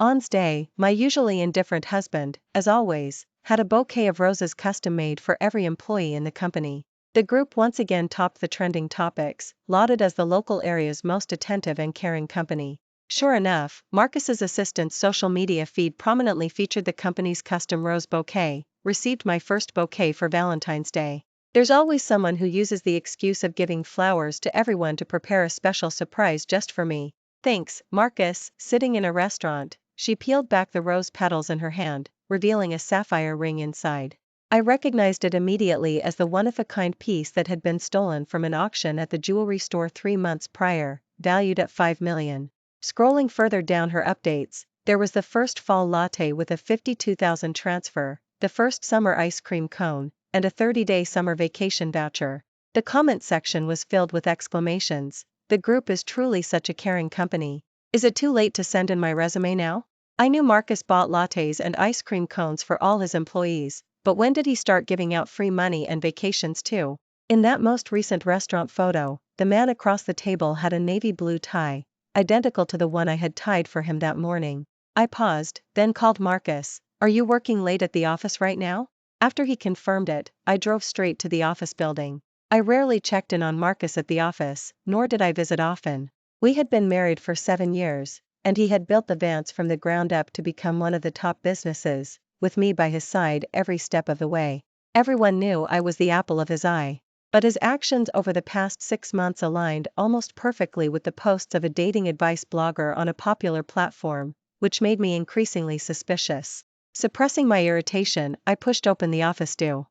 On's day, my usually indifferent husband, as always, had a bouquet of roses custom-made for every employee in the company. The group once again topped the trending topics, lauded as the local area's most attentive and caring company. Sure enough, Marcus's assistant's social media feed prominently featured the company's custom rose bouquet. Received my first bouquet for Valentine's Day. There's always someone who uses the excuse of giving flowers to everyone to prepare a special surprise just for me. Thanks, Marcus. Sitting in a restaurant, she peeled back the rose petals in her hand, revealing a sapphire ring inside. I recognized it immediately as the one-of-a-kind piece that had been stolen from an auction at the jewelry store 3 months prior, valued at $5 million. Scrolling further down her updates, there was the first fall latte with a $52,000 transfer, the first summer ice cream cone, and a 30-day summer vacation voucher. The comment section was filled with exclamations. The group is truly such a caring company. Is it too late to send in my resume now? I knew Marcus bought lattes and ice cream cones for all his employees, but when did he start giving out free money and vacations too? In that most recent restaurant photo, the man across the table had a navy blue tie, identical to the one I had tied for him that morning. I paused, then called Marcus. Are you working late at the office right now? After he confirmed it, I drove straight to the office building. I rarely checked in on Marcus at the office, nor did I visit often. We had been married for 7 years, and he had built the Vance from the ground up to become one of the top businesses, with me by his side every step of the way. Everyone knew I was the apple of his eye. But his actions over the past 6 months aligned almost perfectly with the posts of a dating advice blogger on a popular platform, which made me increasingly suspicious. Suppressing my irritation, I pushed open the office door.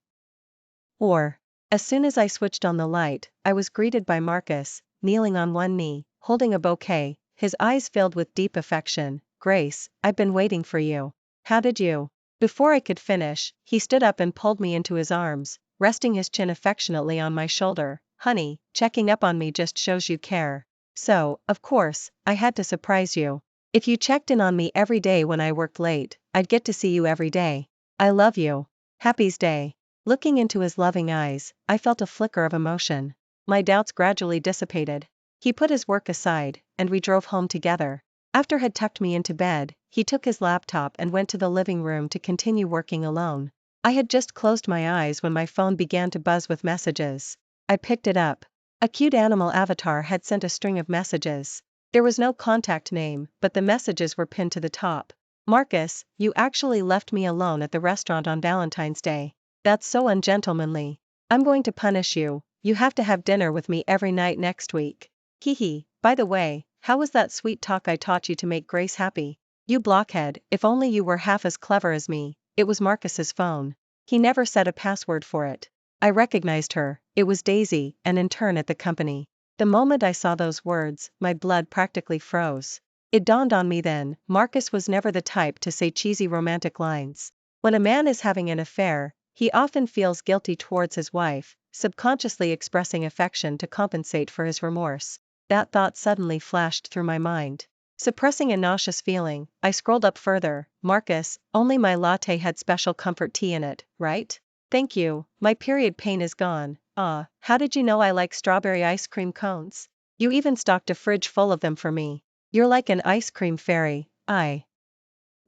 As soon as I switched on the light, I was greeted by Marcus, kneeling on one knee, holding a bouquet, his eyes filled with deep affection. Grace, I've been waiting for you. How did you? Before I could finish, he stood up and pulled me into his arms, resting his chin affectionately on my shoulder. Honey, checking up on me just shows you care. So, of course, I had to surprise you. If you checked in on me every day when I worked late, I'd get to see you every day. I love you. Happy's day. Looking into his loving eyes, I felt a flicker of emotion. My doubts gradually dissipated. He put his work aside, and we drove home together. After had tucked me into bed, he took his laptop and went to the living room to continue working alone. I had just closed my eyes when my phone began to buzz with messages. I picked it up. A cute animal avatar had sent a string of messages. There was no contact name, but the messages were pinned to the top. Marcus, you actually left me alone at the restaurant on Valentine's Day. That's so ungentlemanly. I'm going to punish you. You have to have dinner with me every night next week. Hee. By the way, how was that sweet talk I taught you to make Grace happy? You blockhead, if only you were half as clever as me. It was Marcus's phone. He never set a password for it. I recognized her. It was Daisy, an intern at the company. The moment I saw those words, my blood practically froze. It dawned on me then, Marcus was never the type to say cheesy romantic lines. When a man is having an affair, he often feels guilty towards his wife, subconsciously expressing affection to compensate for his remorse. That thought suddenly flashed through my mind. Suppressing a nauseous feeling, I scrolled up further. Marcus, only my latte had special comfort tea in it, right? Thank you, my period pain is gone. How did you know I like strawberry ice cream cones? You even stocked a fridge full of them for me. You're like an ice cream fairy. I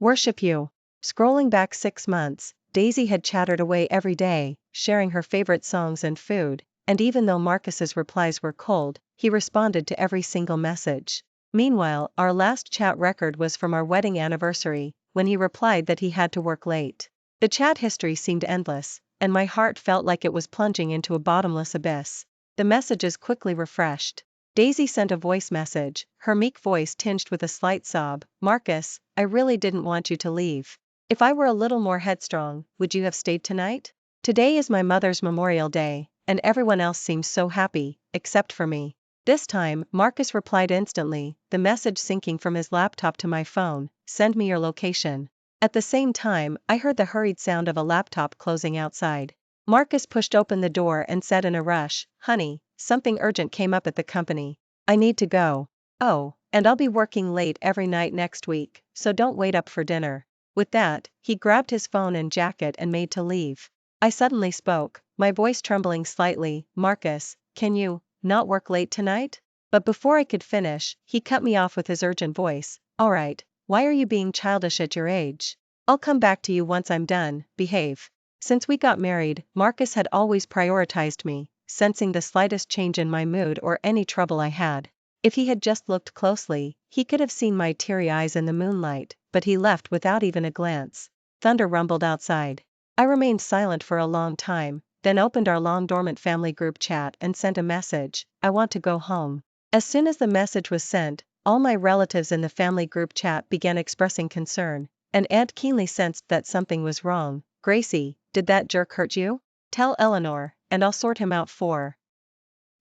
worship you. Scrolling back 6 months, Daisy had chattered away every day, sharing her favorite songs and food, and even though Marcus's replies were cold, he responded to every single message. Meanwhile, our last chat record was from our wedding anniversary, when he replied that he had to work late. The chat history seemed endless, and my heart felt like it was plunging into a bottomless abyss. The messages quickly refreshed. Daisy sent a voice message, her meek voice tinged with a slight sob. Marcus, I really didn't want you to leave. If I were a little more headstrong, would you have stayed tonight? Today is my mother's Memorial Day, and everyone else seems so happy, except for me. This time, Marcus replied instantly, the message syncing from his laptop to my phone. Send me your location. At the same time, I heard the hurried sound of a laptop closing outside. Marcus pushed open the door and said in a rush, Honey, something urgent came up at the company. I need to go. Oh, and I'll be working late every night next week, so don't wait up for dinner. With that, he grabbed his phone and jacket and made to leave. I suddenly spoke, my voice trembling slightly. Marcus, can you not work late tonight? But before I could finish, he cut me off with his urgent voice. All right, Why are you being childish at your age? I'll come back to you once I'm done, behave. Since we got married, Marcus had always prioritized me, sensing the slightest change in my mood or any trouble I had. If he had just looked closely, he could have seen my teary eyes in the moonlight, but he left without even a glance. Thunder rumbled outside. I remained silent for a long time, then opened our long-dormant family group chat and sent a message, "I want to go home." As soon as the message was sent, all my relatives in the family group chat began expressing concern, and Aunt keenly sensed that something was wrong. "Gracie, did that jerk hurt you? Tell Eleanor, and I'll sort him out for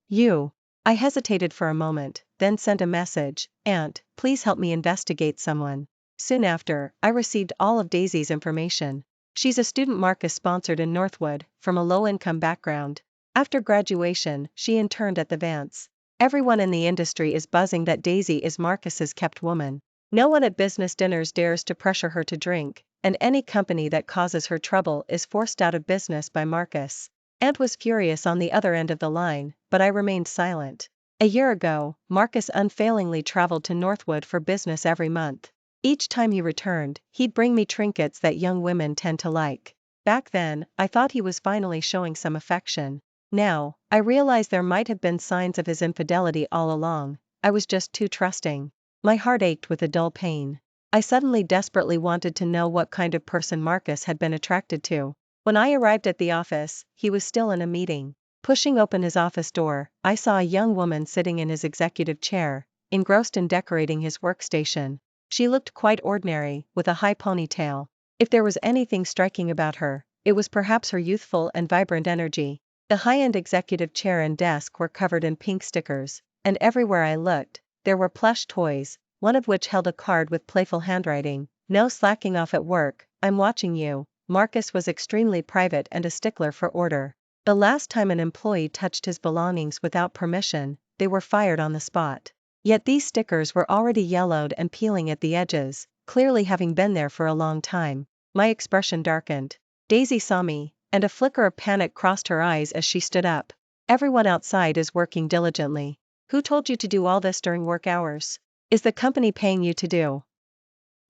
you." I hesitated for a moment, then sent a message, "Aunt, please help me investigate someone." Soon after, I received all of Daisy's information. She's a student Marcus sponsored in Northwood, from a low-income background. After graduation, she interned at the Vance. Everyone in the industry is buzzing that Daisy is Marcus's kept woman. No one at business dinners dares to pressure her to drink, and any company that causes her trouble is forced out of business by Marcus. Aunt was furious on the other end of the line, but I remained silent. A year ago, Marcus unfailingly traveled to Northwood for business every month. Each time he returned, he'd bring me trinkets that young women tend to like. Back then, I thought he was finally showing some affection. Now, I realize there might have been signs of his infidelity all along. I was just too trusting. My heart ached with a dull pain. I suddenly desperately wanted to know what kind of person Marcus had been attracted to. When I arrived at the office, he was still in a meeting. Pushing open his office door, I saw a young woman sitting in his executive chair, engrossed in decorating his workstation. She looked quite ordinary, with a high ponytail. If there was anything striking about her, it was perhaps her youthful and vibrant energy. The high-end executive chair and desk were covered in pink stickers, and everywhere I looked, there were plush toys, one of which held a card with playful handwriting, "No slacking off at work, I'm watching you." Marcus was extremely private and a stickler for order. The last time an employee touched his belongings without permission, they were fired on the spot. Yet these stickers were already yellowed and peeling at the edges, clearly having been there for a long time. My expression darkened. Daisy saw me, and a flicker of panic crossed her eyes as she stood up. "Everyone outside is working diligently. Who told you to do all this during work hours? Is the company paying you to do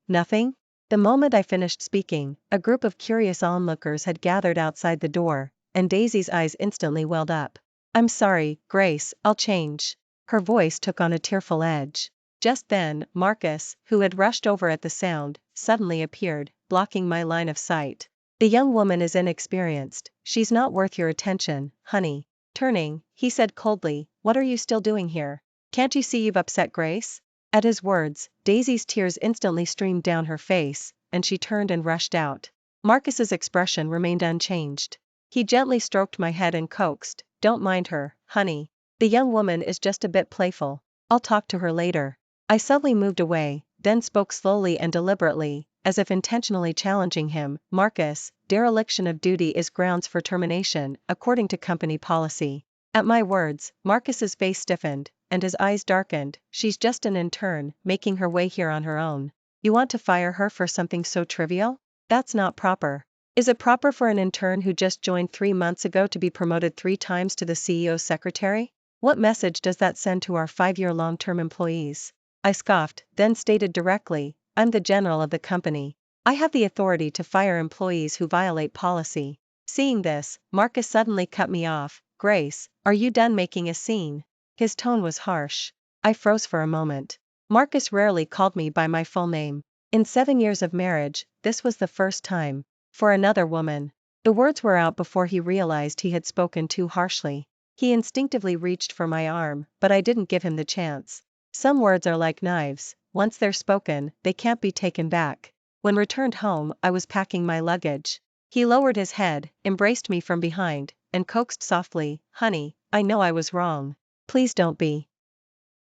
nothing?" The moment I finished speaking, a group of curious onlookers had gathered outside the door, and Daisy's eyes instantly welled up. "I'm sorry, Grace, I'll change." Her voice took on a tearful edge. Just then, Marcus, who had rushed over at the sound, suddenly appeared, blocking my line of sight. "The young woman is inexperienced, she's not worth your attention, honey." Turning, he said coldly, "What are you still doing here? Can't you see you've upset Grace?" At his words, Daisy's tears instantly streamed down her face, and she turned and rushed out. Marcus's expression remained unchanged. He gently stroked my head and coaxed, "Don't mind her, honey. The young woman is just a bit playful. I'll talk to her later." I suddenly moved away, then spoke slowly and deliberately, as if intentionally challenging him. "Marcus, dereliction of duty is grounds for termination, according to company policy." At my words, Marcus's face stiffened, and his eyes darkened. "She's just an intern, making her way here on her own. You want to fire her for something so trivial? That's not proper. Is it proper for an intern who just joined 3 months ago to be promoted 3 times to the CEO's secretary? What message does that send to our 5-year long-term employees?" I scoffed, then stated directly, "I'm the general of the company. I have the authority to fire employees who violate policy." Seeing this, Marcus suddenly cut me off. "Grace, are you done making a scene?" His tone was harsh. I froze for a moment. Marcus rarely called me by my full name. In 7 years of marriage, this was the first time. "For another woman." The words were out before he realized he had spoken too harshly. He instinctively reached for my arm, but I didn't give him the chance. Some words are like knives, once they're spoken, they can't be taken back. When returned home, I was packing my luggage. He lowered his head, embraced me from behind, and coaxed softly, "Honey, I know I was wrong. Please don't be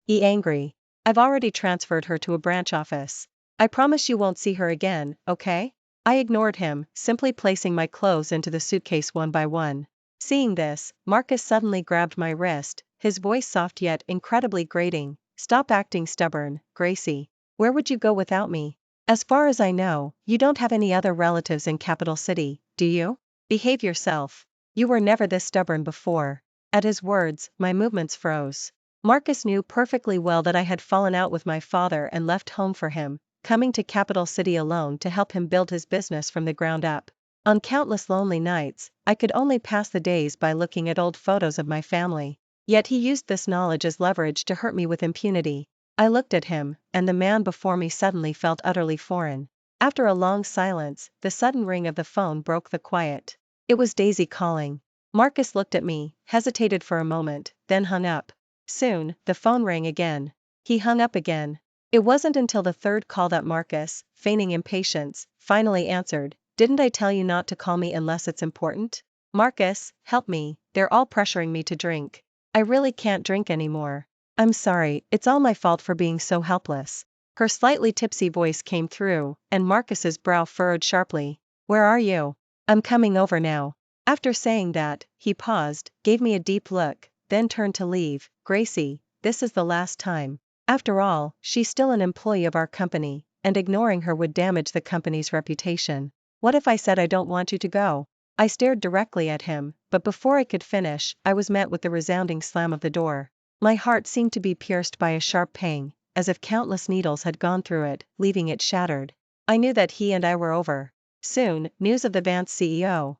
angry. I've already transferred her to a branch office. I promise you won't see her again, okay?" I ignored him, simply placing my clothes into the suitcase one by one. Seeing this, Marcus suddenly grabbed my wrist, his voice soft yet incredibly grating. "Stop acting stubborn, Gracie. Where would you go without me? As far as I know, you don't have any other relatives in Capital City, do you? Behave yourself. You were never this stubborn before." At his words, my movements froze. Marcus knew perfectly well that I had fallen out with my father and left home for him, coming to capital city alone to help him build his business from the ground up. On countless lonely nights, I could only pass the days by looking at old photos of my family. Yet he used this knowledge as leverage to hurt me with impunity. I looked at him, and the man before me suddenly felt utterly foreign. After a long silence, the sudden ring of the phone broke the quiet. It was Daisy calling. Marcus looked at me, hesitated for a moment, then hung up. Soon, the phone rang again. He hung up again. It wasn't until the third call that Marcus, feigning impatience, finally answered. "Didn't I tell you not to call me unless it's important? Marcus, help me, they're all pressuring me to drink. I really can't drink anymore. I'm sorry, it's all my fault for being so helpless." Her slightly tipsy voice came through, and Marcus's brow furrowed sharply. "Where are you?" "I'm coming over now." After saying that, he paused, gave me a deep look, then turned to leave. "Gracie, this is the last time. After all, she's still an employee of our company, and ignoring her would damage the company's reputation. What if I said I don't want you to go?" I stared directly at him, but before I could finish, I was met with the resounding slam of the door. My heart seemed to be pierced by a sharp pang, as if countless needles had gone through it, leaving it shattered. I knew that he and I were over. Soon, news of the Vance CEO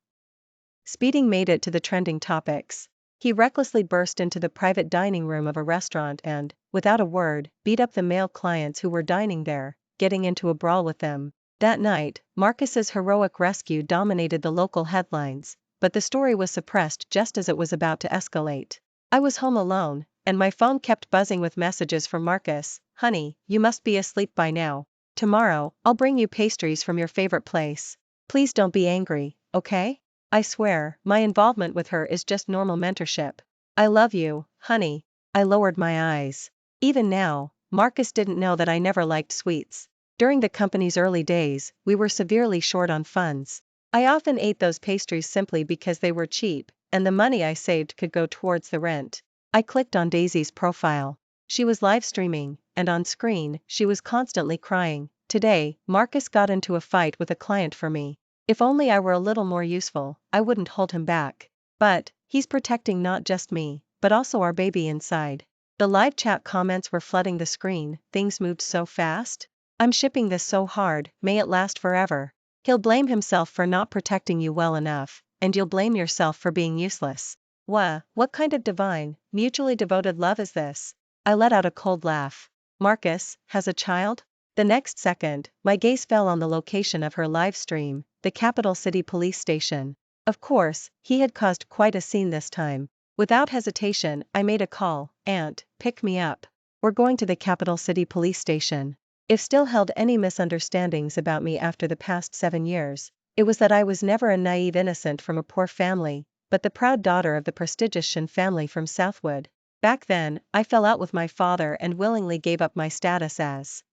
speeding made it to the trending topics. He recklessly burst into the private dining room of a restaurant and, without a word, beat up the male clients who were dining there, getting into a brawl with them. That night, Marcus's heroic rescue dominated the local headlines, but the story was suppressed just as it was about to escalate. I was home alone, and my phone kept buzzing with messages from Marcus. "Honey, you must be asleep by now. Tomorrow, I'll bring you pastries from your favorite place. Please don't be angry, okay? I swear, my involvement with her is just normal mentorship. I love you, honey." I lowered my eyes. Even now, Marcus didn't know that I never liked sweets. During the company's early days, we were severely short on funds. I often ate those pastries simply because they were cheap, and the money I saved could go towards the rent. I clicked on Daisy's profile. She was live streaming, and on screen, she was constantly crying. Today, Marcus got into a fight with a client for me. If only I were a little more useful, I wouldn't hold him back. But, he's protecting not just me, but also our baby inside. The live chat comments were flooding the screen. "Things moved so fast. I'm shipping this so hard, may it last forever. He'll blame himself for not protecting you well enough, and you'll blame yourself for being useless. What kind of divine, mutually devoted love is this?" I let out a cold laugh. "Marcus has a child?" The next second, my gaze fell on the location of her live stream, the capital city police station. Of course, he had caused quite a scene this time. Without hesitation, I made a call. "Aunt, pick me up. We're going to the capital city police station." If still held any misunderstandings about me after the past 7 years, it was that I was never a naive innocent from a poor family, but the proud daughter of the prestigious Shin family from Southwood. Back then, I fell out with my father and willingly gave up my status as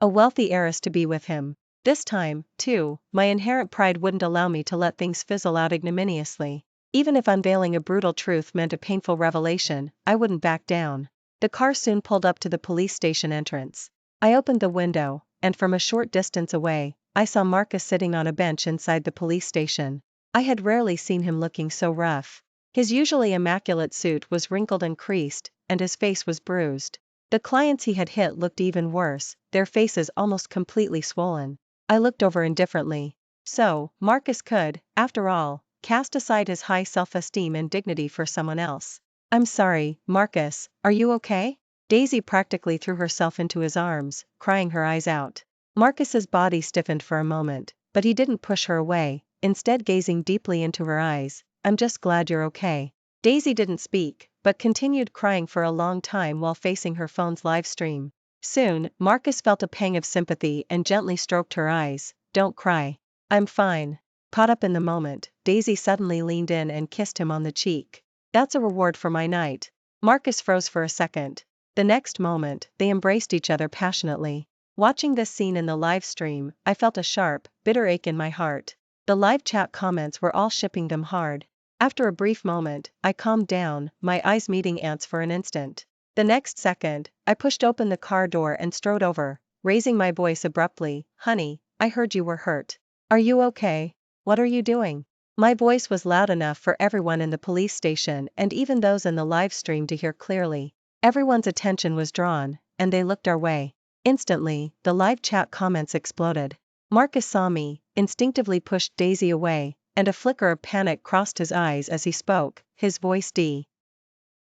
a wealthy heiress to be with him. This time, too, my inherent pride wouldn't allow me to let things fizzle out ignominiously. Even if unveiling a brutal truth meant a painful revelation, I wouldn't back down. The car soon pulled up to the police station entrance. I opened the window, and from a short distance away, I saw Marcus sitting on a bench inside the police station. I had rarely seen him looking so rough. His usually immaculate suit was wrinkled and creased, and his face was bruised. The clients he had hit looked even worse, their faces almost completely swollen. I looked over indifferently. So, Marcus could, after all, cast aside his high self-esteem and dignity for someone else. "I'm sorry, Marcus, are you okay?" Daisy practically threw herself into his arms, crying her eyes out. Marcus's body stiffened for a moment, but he didn't push her away, instead gazing deeply into her eyes. "I'm just glad you're okay." Daisy didn't speak, but continued crying for a long time while facing her phone's live stream. Soon, Marcus felt a pang of sympathy and gently stroked her eyes. "Don't cry. I'm fine." Caught up in the moment, Daisy suddenly leaned in and kissed him on the cheek. "That's a reward for my night." Marcus froze for a second. The next moment, they embraced each other passionately. Watching this scene in the live stream, I felt a sharp, bitter ache in my heart. The live chat comments were all shipping them hard. After a brief moment, I calmed down, my eyes meeting Ant's for an instant. The next second, I pushed open the car door and strode over, raising my voice abruptly. "Honey, I heard you were hurt. Are you okay? What are you doing?" My voice was loud enough for everyone in the police station and even those in the live stream to hear clearly. Everyone's attention was drawn, and they looked our way. Instantly, the live chat comments exploded. Marcus saw me, instinctively pushed Daisy away, and a flicker of panic crossed his eyes as he spoke, his voice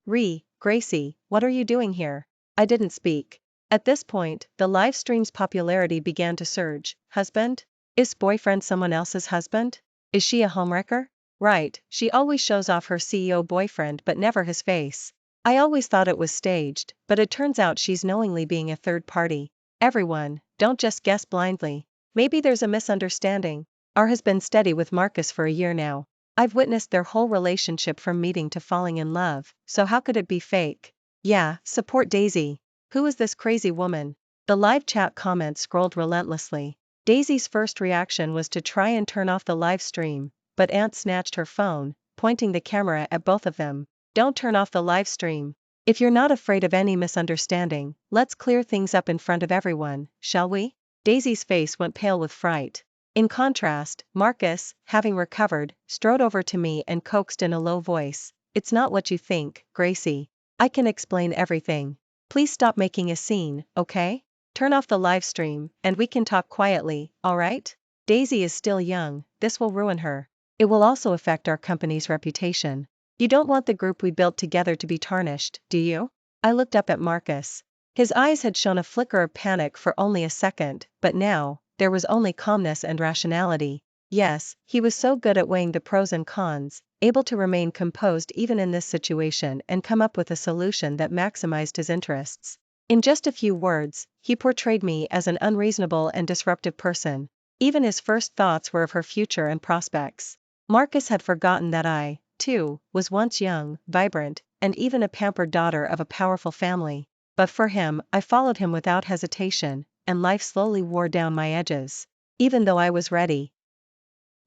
Gracie, what are you doing here? I didn't speak. At this point, the live stream's popularity began to surge. Husband? Is boyfriend someone else's husband? Is she a homewrecker? Right, she always shows off her CEO boyfriend but never his face. I always thought it was staged, but it turns out she's knowingly being a third party. Everyone, don't just guess blindly. Maybe there's a misunderstanding. Ours has been steady with Marcus for a year now. I've witnessed their whole relationship from meeting to falling in love, so how could it be fake? Yeah, support Daisy. Who is this crazy woman? The live chat comments scrolled relentlessly. Daisy's first reaction was to try and turn off the live stream, but Aunt snatched her phone, pointing the camera at both of them. Don't turn off the live stream. If you're not afraid of any misunderstanding, let's clear things up in front of everyone, shall we? Daisy's face went pale with fright. In contrast, Marcus, having recovered, strode over to me and coaxed in a low voice, "It's not what you think, Gracie. I can explain everything. Please stop making a scene, okay? Turn off the live stream, and we can talk quietly, alright? Daisy is still young, this will ruin her. It will also affect our company's reputation. You don't want the group we built together to be tarnished, do you?" I looked up at Marcus. His eyes had shown a flicker of panic for only a second, but now, there was only calmness and rationality. Yes, he was so good at weighing the pros and cons, able to remain composed even in this situation and come up with a solution that maximized his interests. In just a few words, he portrayed me as an unreasonable and disruptive person. Even his first thoughts were of her future and prospects. Marcus had forgotten that I, too, was once young, vibrant, and even a pampered daughter of a powerful family. But for him, I followed him without hesitation, and life slowly wore down my edges. Even though I was ready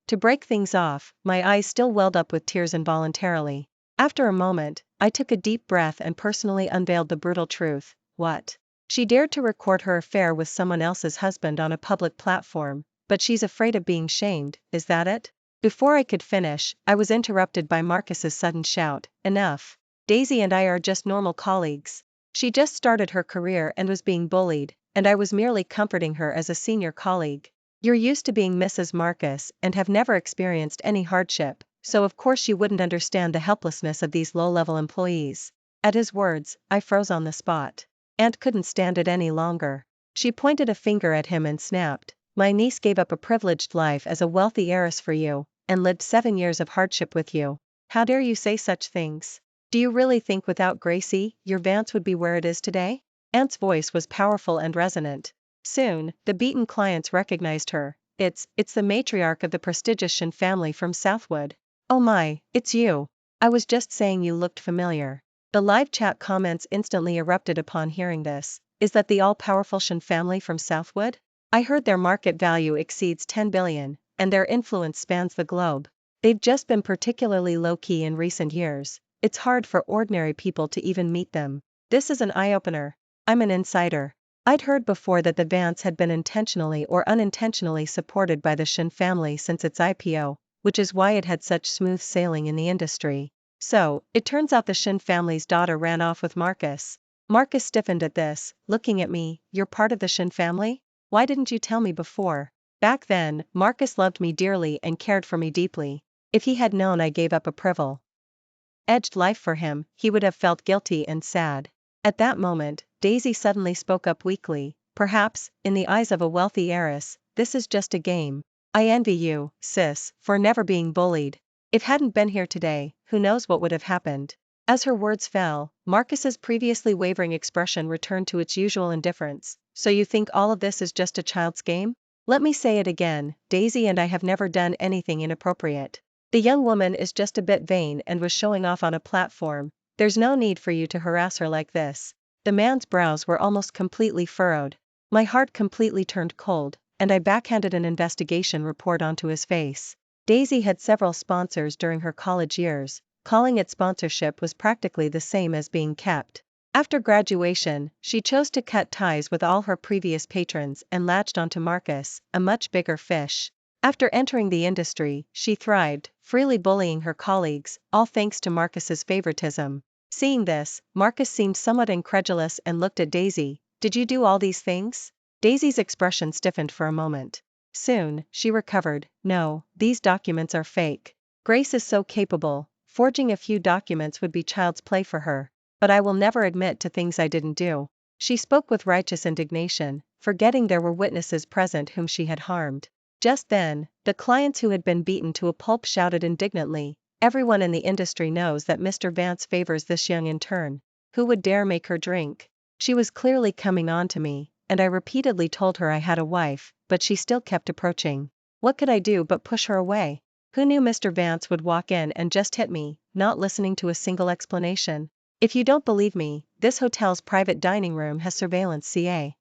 to break things off, my eyes still welled up with tears involuntarily. After a moment, I took a deep breath and personally unveiled the brutal truth. What? She dared to record her affair with someone else's husband on a public platform, but she's afraid of being shamed, is that it? Before I could finish, I was interrupted by Marcus's sudden shout, "Enough. Daisy and I are just normal colleagues. She just started her career and was being bullied, and I was merely comforting her as a senior colleague. You're used to being Mrs. Marcus and have never experienced any hardship, so of course you wouldn't understand the helplessness of these low-level employees." At his words, I froze on the spot. Aunt couldn't stand it any longer. She pointed a finger at him and snapped, "My niece gave up a privileged life as a wealthy heiress for you, and lived 7 years of hardship with you. How dare you say such things? Do you really think without Gracie, your Vance would be where it is today?" Aunt's voice was powerful and resonant. Soon, the beaten clients recognized her. It's the matriarch of the prestigious Shin family from Southwood. "Oh my, it's you. I was just saying you looked familiar." The live chat comments instantly erupted upon hearing this. Is that the all-powerful Shin family from Southwood? I heard their market value exceeds 10 billion, and their influence spans the globe. They've just been particularly low-key in recent years. It's hard for ordinary people to even meet them. This is an eye-opener. I'm an insider. I'd heard before that the Vance had been intentionally or unintentionally supported by the Shin family since its IPO, which is why it had such smooth sailing in the industry. So, it turns out the Shin family's daughter ran off with Marcus. Marcus stiffened at this, looking at me. "You're part of the Shin family? Why didn't you tell me before?" Back then, Marcus loved me dearly and cared for me deeply. If he had known I gave up a privileged life for him, he would have felt guilty and sad. At that moment, Daisy suddenly spoke up weakly, "Perhaps, in the eyes of a wealthy heiress, this is just a game. I envy you, sis, for never being bullied. If hadn't been here today, who knows what would have happened." As her words fell, Marcus's previously wavering expression returned to its usual indifference. "So you think all of this is just a child's game? Let me say it again, Daisy and I have never done anything inappropriate. The young woman is just a bit vain and was showing off on a platform. There's no need for you to harass her like this." The man's brows were almost completely furrowed. My heart completely turned cold, and I backhanded an investigation report onto his face. Daisy had several sponsors during her college years. Calling it sponsorship was practically the same as being kept. After graduation, she chose to cut ties with all her previous patrons and latched onto Marcus, a much bigger fish. After entering the industry, she thrived, freely bullying her colleagues, all thanks to Marcus's favoritism. Seeing this, Marcus seemed somewhat incredulous and looked at Daisy. Did you do all these things? Daisy's expression stiffened for a moment. Soon, she recovered. No, these documents are fake. Grace is so capable, forging a few documents would be child's play for her. But I will never admit to things I didn't do. She spoke with righteous indignation, forgetting there were witnesses present whom she had harmed. Just then, the clients who had been beaten to a pulp shouted indignantly, "Everyone in the industry knows that Mr. Vance favors this young intern. Who would dare make her drink?" She was clearly coming on to me, and I repeatedly told her I had a wife, but she still kept approaching. What could I do but push her away? Who knew Mr. Vance would walk in and just hit me, not listening to a single explanation? If you don't believe me, this hotel's private dining room has surveillance CA.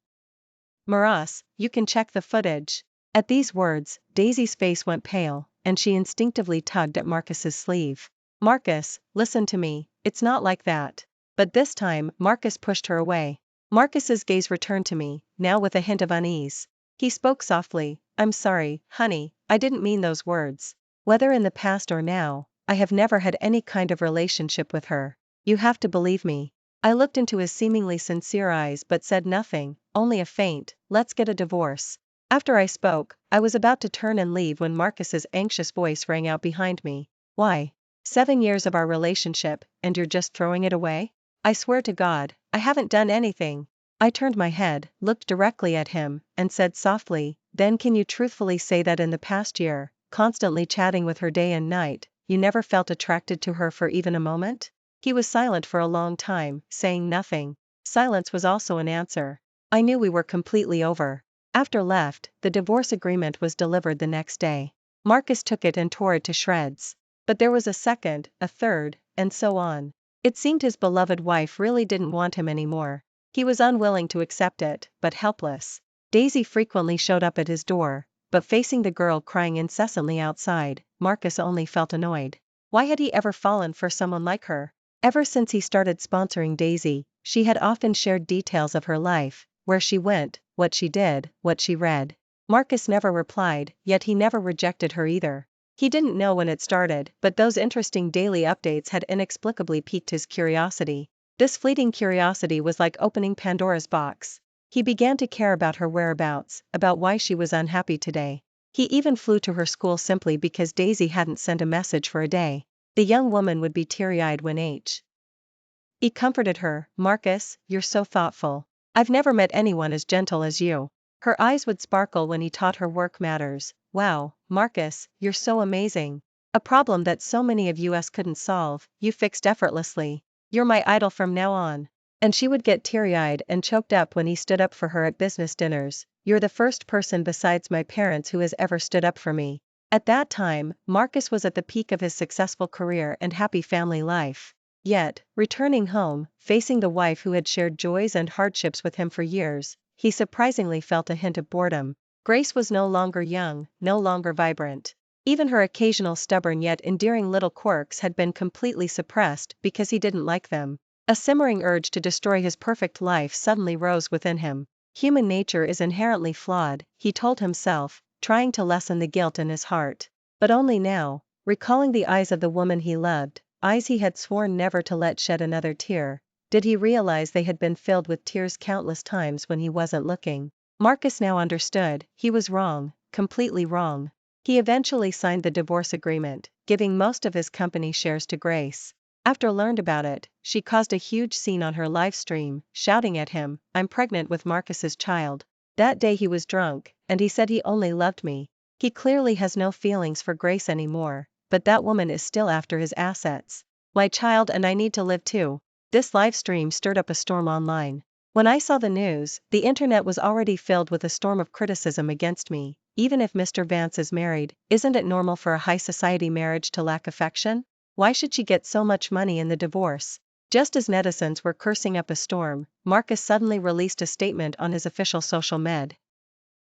Maras, you can check the footage. At these words, Daisy's face went pale, and she instinctively tugged at Marcus's sleeve. Marcus, listen to me, it's not like that. But this time, Marcus pushed her away. Marcus's gaze returned to me, now with a hint of unease. He spoke softly, "I'm sorry, honey, I didn't mean those words. Whether in the past or now, I have never had any kind of relationship with her. You have to believe me." I looked into his seemingly sincere eyes but said nothing, only a faint, "Let's get a divorce." After I spoke, I was about to turn and leave when Marcus's anxious voice rang out behind me. "Why? 7 years of our relationship, and you're just throwing it away?" "I swear to God, I haven't done anything." I turned my head, looked directly at him, and said softly, "Then can you truthfully say that in the past year, constantly chatting with her day and night, you never felt attracted to her for even a moment?" He was silent for a long time, saying nothing. Silence was also an answer. I knew we were completely over. After left, the divorce agreement was delivered the next day. Marcus took it and tore it to shreds. But there was a second, a third, and so on. It seemed his beloved wife really didn't want him anymore. He was unwilling to accept it, but helpless. Daisy frequently showed up at his door, but facing the girl crying incessantly outside, Marcus only felt annoyed. Why had he ever fallen for someone like her? Ever since he started sponsoring Daisy, she had often shared details of her life, where she went, what she did, what she read. Marcus never replied, yet he never rejected her either. He didn't know when it started, but those interesting daily updates had inexplicably piqued his curiosity. This fleeting curiosity was like opening Pandora's box. He began to care about her whereabouts, about why she was unhappy today. He even flew to her school simply because Daisy hadn't sent a message for a day. The young woman would be teary-eyed when he comforted her. "Marcus, you're so thoughtful. I've never met anyone as gentle as you." Her eyes would sparkle when he taught her work matters. "Wow, Marcus, you're so amazing. A problem that so many of us couldn't solve, you fixed effortlessly. You're my idol from now on." And she would get teary-eyed and choked up when he stood up for her at business dinners. "You're the first person besides my parents who has ever stood up for me." At that time, Marcus was at the peak of his successful career and happy family life. Yet, returning home, facing the wife who had shared joys and hardships with him for years, he surprisingly felt a hint of boredom. Grace was no longer young, no longer vibrant. Even her occasional stubborn yet endearing little quirks had been completely suppressed because he didn't like them. A simmering urge to destroy his perfect life suddenly rose within him. Human nature is inherently flawed, he told himself, trying to lessen the guilt in his heart. But only now, recalling the eyes of the woman he loved, eyes he had sworn never to let shed another tear, did he realize they had been filled with tears countless times when he wasn't looking. Marcus now understood, he was wrong, completely wrong. He eventually signed the divorce agreement, giving most of his company shares to Grace. After learned about it, she caused a huge scene on her live stream, shouting at him, "I'm pregnant with Marcus's child." That day he was drunk, and he said he only loved me. He clearly has no feelings for Grace anymore, but that woman is still after his assets. My child and I need to live too. This live stream stirred up a storm online. When I saw the news, the internet was already filled with a storm of criticism against me. Even if Mr. Vance is married, isn't it normal for a high society marriage to lack affection? Why should she get so much money in the divorce? Just as netizens were cursing up a storm, Marcus suddenly released a statement on his official social media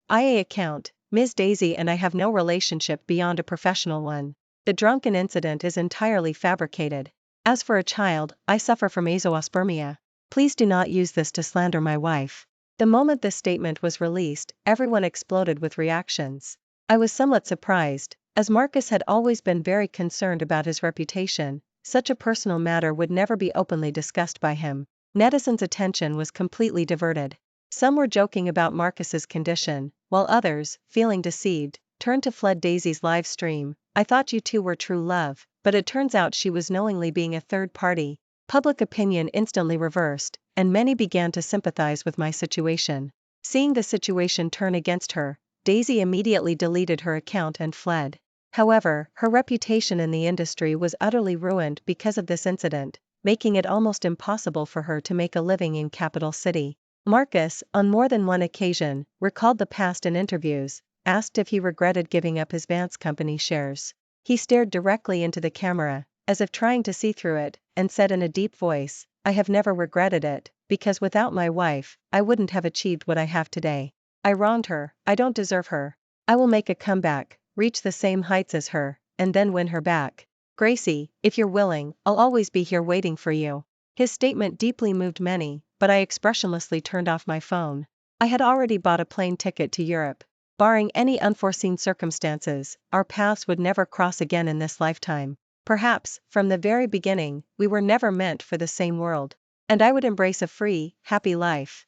account. "Ms. Daisy and I have no relationship beyond a professional one. The drunken incident is entirely fabricated. As for a child, I suffer from azoospermia. Please do not use this to slander my wife." The moment this statement was released, everyone exploded with reactions. I was somewhat surprised, as Marcus had always been very concerned about his reputation. Such a personal matter would never be openly discussed by him. Netizens' attention was completely diverted. Some were joking about Marcus's condition, while others, feeling deceived, turned to flood Daisy's live stream. I thought you two were true love, but it turns out she was knowingly being a third party. Public opinion instantly reversed, and many began to sympathize with my situation. Seeing the situation turn against her, Daisy immediately deleted her account and fled. However, her reputation in the industry was utterly ruined because of this incident, making it almost impossible for her to make a living in Capital City. Marcus, on more than one occasion, recalled the past in interviews, asked if he regretted giving up his Vance Company shares. He stared directly into the camera, as if trying to see through it, and said in a deep voice, "I have never regretted it, because without my wife, I wouldn't have achieved what I have today. I wronged her, I don't deserve her. I will make a comeback, reach the same heights as her, and then win her back. Gracie, if you're willing, I'll always be here waiting for you." His statement deeply moved many, but I expressionlessly turned off my phone. I had already bought a plane ticket to Europe. Barring any unforeseen circumstances, our paths would never cross again in this lifetime. Perhaps, from the very beginning, we were never meant for the same world. And I would embrace a free, happy life.